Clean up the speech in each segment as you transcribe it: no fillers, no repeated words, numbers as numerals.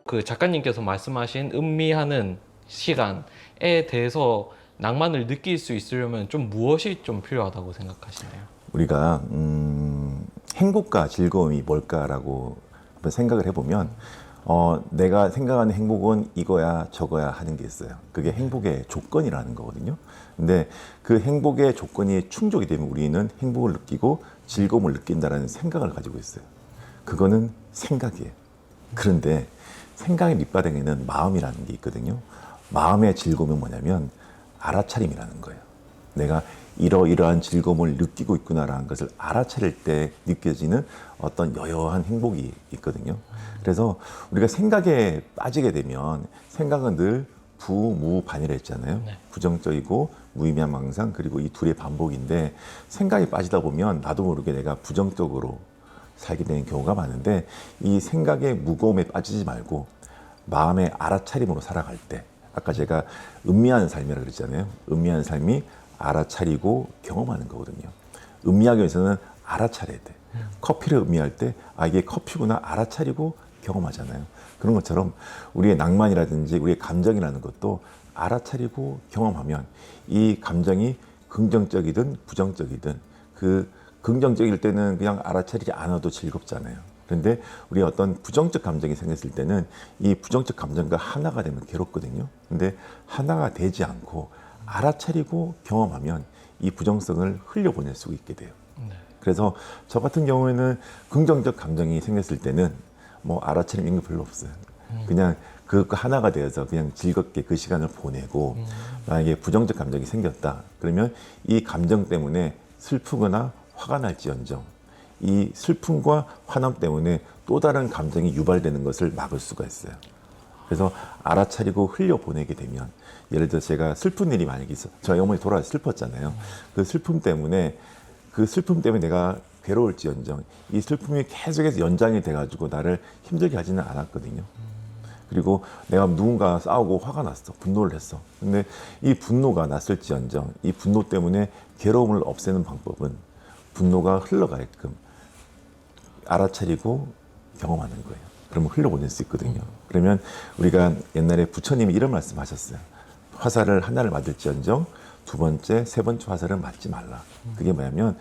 그 작가님께서 말씀하신 음미하는 시간에 대해서 낭만을 느낄 수 있으려면 좀 무엇이 좀 필요하다고 생각하시나요? 우리가 행복과 즐거움이 뭘까라고 한번 생각을 해보면 내가 생각하는 행복은 이거야 저거야 하는 게 있어요. 그게 행복의 조건이라는 거거든요. 근데 그 행복의 조건이 충족이 되면 우리는 행복을 느끼고 즐거움을 느낀다는 생각을 가지고 있어요. 그거는 생각이에요. 그런데 생각의 밑바닥에는 마음이라는 게 있거든요. 마음의 즐거움은 뭐냐면 알아차림이라는 거예요. 내가 이러이러한 즐거움을 느끼고 있구나라는 것을 알아차릴 때 느껴지는 어떤 여여한 행복이 있거든요. 그래서 우리가 생각에 빠지게 되면 생각은 늘 부무반이라 했잖아요. 네. 부정적이고 무의미한 망상, 그리고 이 둘의 반복인데 생각에 빠지다 보면 나도 모르게 내가 부정적으로 살게 되는 경우가 많은데, 이 생각의 무거움에 빠지지 말고 마음의 알아차림으로 살아갈 때, 아까 제가 음미하는 삶이라고 그랬잖아요. 음미하는 삶이 알아차리고 경험하는 거거든요. 음미하기 위해서는 알아차려야 돼. 커피를 음미할 때 이게 커피구나 알아차리고 경험하잖아요. 그런 것처럼 우리의 낭만이라든지 우리의 감정이라는 것도 알아차리고 경험하면 이 감정이 긍정적이든 부정적이든, 그 긍정적일 때는 그냥 알아차리지 않아도 즐겁잖아요. 그런데 우리 어떤 부정적 감정이 생겼을 때는 이 부정적 감정과 하나가 되면 괴롭거든요. 근데 하나가 되지 않고 알아차리고 경험하면 이 부정성을 흘려보낼 수 있게 돼요. 네. 그래서 저 같은 경우에는 긍정적 감정이 생겼을 때는 뭐 알아차림 이런 거 별로 없어요. 그냥 그 하나가 되어서 그냥 즐겁게 그 시간을 보내고, 만약에 부정적 감정이 생겼다 그러면 이 감정 때문에 슬프거나 화가 날지언정 이 슬픔과 화남 때문에 또 다른 감정이 유발되는 것을 막을 수가 있어요. 그래서 알아차리고 흘려보내게 되면, 예를 들어 제가 슬픈 일이 만약에 있어, 저희 어머니 돌아가서 슬펐잖아요. 그 슬픔 때문에 내가 괴로울지언정 이 슬픔이 계속해서 연장이 돼가지고 나를 힘들게 하지는 않았거든요. 그리고 내가 누군가 싸우고 화가 났어, 분노를 했어. 근데 이 분노가 났을지언정 이 분노 때문에 괴로움을 없애는 방법은 분노가 흘러가게끔 알아차리고 경험하는 거예요. 그러면 흘려보낼 수 있거든요. 그러면 우리가 옛날에 부처님이 이런 말씀 하셨어요. 화살을 하나를 맞을지언정 두 번째, 세 번째 화살을 맞지 말라. 그게 뭐냐면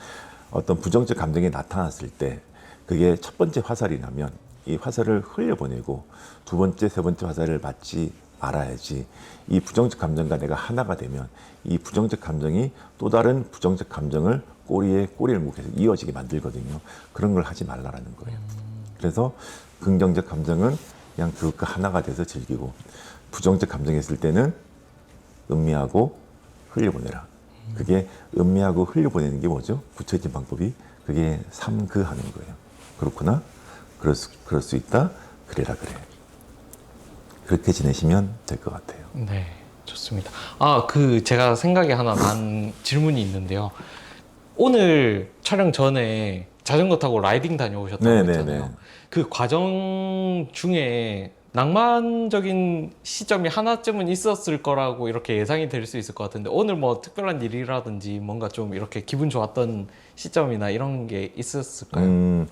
어떤 부정적 감정이 나타났을 때 그게 첫 번째 화살이 나면 이 화살을 흘려보내고 두 번째, 세 번째 화살을 맞지 말아야지. 이 부정적 감정과 내가 하나가 되면 이 부정적 감정이 또 다른 부정적 감정을 꼬리에 꼬리를 묶여서 이어지게 만들거든요. 그런 걸 하지 말라라는 거예요. 그래서 긍정적 감정은 그냥 그것과 하나가 돼서 즐기고, 부정적 감정이 있을 때는 음미하고 흘려보내라. 그게 음미하고 흘려보내는 게 뭐죠? 붙여진 방법이 그게 삼그하는 거예요. 그렇구나? 그럴 수 있다? 그래라 그래. 그렇게 지내시면 될 것 같아요. 네, 좋습니다. 제가 생각에 하나 난 질문이 있는데요. 오늘 촬영 전에 자전거 타고 라이딩 다녀오셨다고 했잖아요. 그 과정 중에 낭만적인 시점이 하나쯤은 있었을 거라고 이렇게 예상이 될 수 있을 것 같은데, 오늘 뭐 특별한 일이라든지 뭔가 좀 이렇게 기분 좋았던 시점이나 이런 게 있었을까요?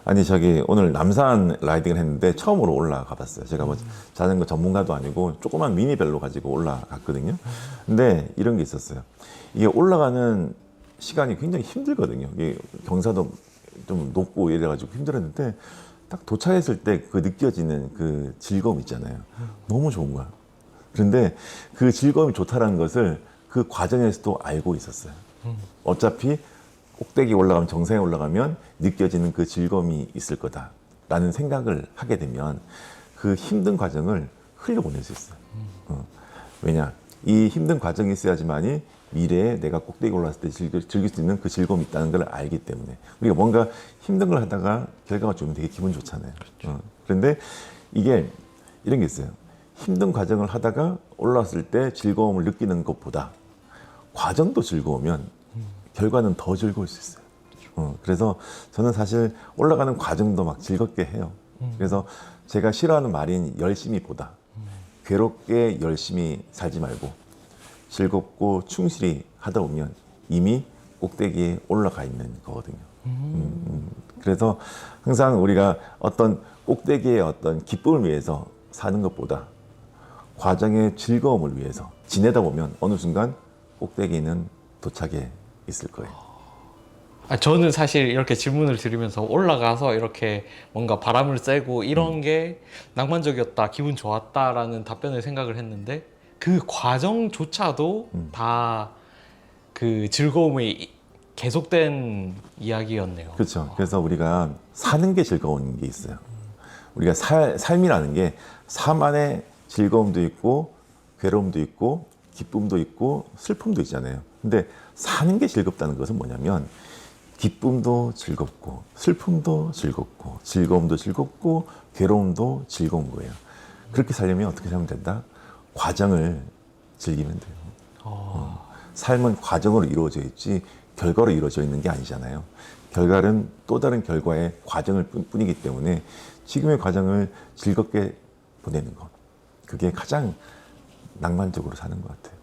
아니 오늘 남산 라이딩을 했는데 처음으로 올라가 봤어요. 제가 뭐 자전거 전문가도 아니고 조그만 미니벨로 가지고 올라갔거든요. 근데 이런 게 있었어요. 이게 올라가는 시간이 굉장히 힘들거든요. 이게 경사도 좀 높고 이래가지고 힘들었는데 딱 도착했을 때 그 느껴지는 그 즐거움 있잖아요. 너무 좋은 거야. 그런데 그 즐거움이 좋다는 것을 그 과정에서도 알고 있었어요. 어차피 꼭대기 올라가면, 정상에 올라가면 느껴지는 그 즐거움이 있을 거다라는 생각을 하게 되면 그 힘든 과정을 흘려보낼 수 있어요. 왜냐? 이 힘든 과정이 있어야지만이 미래에 내가 꼭대기 올라갔을 때 즐길 수 있는 그 즐거움이 있다는 걸 알기 때문에, 우리가 뭔가 힘든 걸 하다가 결과가 좋으면 되게 기분 좋잖아요. 그렇죠. 그런데 이게 이런 게 있어요. 힘든 과정을 하다가 올라왔을 때 즐거움을 느끼는 것보다 과정도 즐거우면 결과는 더 즐거울 수 있어요. 그래서 저는 사실 올라가는 과정도 막 즐겁게 해요. 그래서 제가 싫어하는 말인 열심히보다 괴롭게 열심히 살지 말고 즐겁고 충실히 하다 보면 이미 꼭대기에 올라가 있는 거거든요. 그래서 항상 우리가 어떤 꼭대기의 어떤 기쁨을 위해서 사는 것보다 과정의 즐거움을 위해서 지내다 보면 어느 순간 꼭대기는 도착해 있을 거예요. 저는 사실 이렇게 질문을 드리면서 올라가서 이렇게 뭔가 바람을 쐬고 이런 게 낭만적이었다, 기분 좋았다라는 답변을 생각을 했는데 그 과정조차도 다 그 즐거움이 계속된 이야기였네요. 그렇죠. 그래서 우리가 사는 게 즐거운 게 있어요. 우리가 삶이라는 게 삶 안에 즐거움도 있고 괴로움도 있고 기쁨도 있고 슬픔도 있잖아요. 근데 사는 게 즐겁다는 것은 뭐냐면 기쁨도 즐겁고 슬픔도 즐겁고 즐거움도 즐겁고 괴로움도 즐거운 거예요. 그렇게 살려면 어떻게 살면 된다? 과정을 즐기면 돼요. 삶은 과정으로 이루어져 있지 결과로 이루어져 있는 게 아니잖아요. 결과는 또 다른 결과의 과정을 뿐이기 때문에 지금의 과정을 즐겁게 보내는 것, 그게 가장 낭만적으로 사는 것 같아요.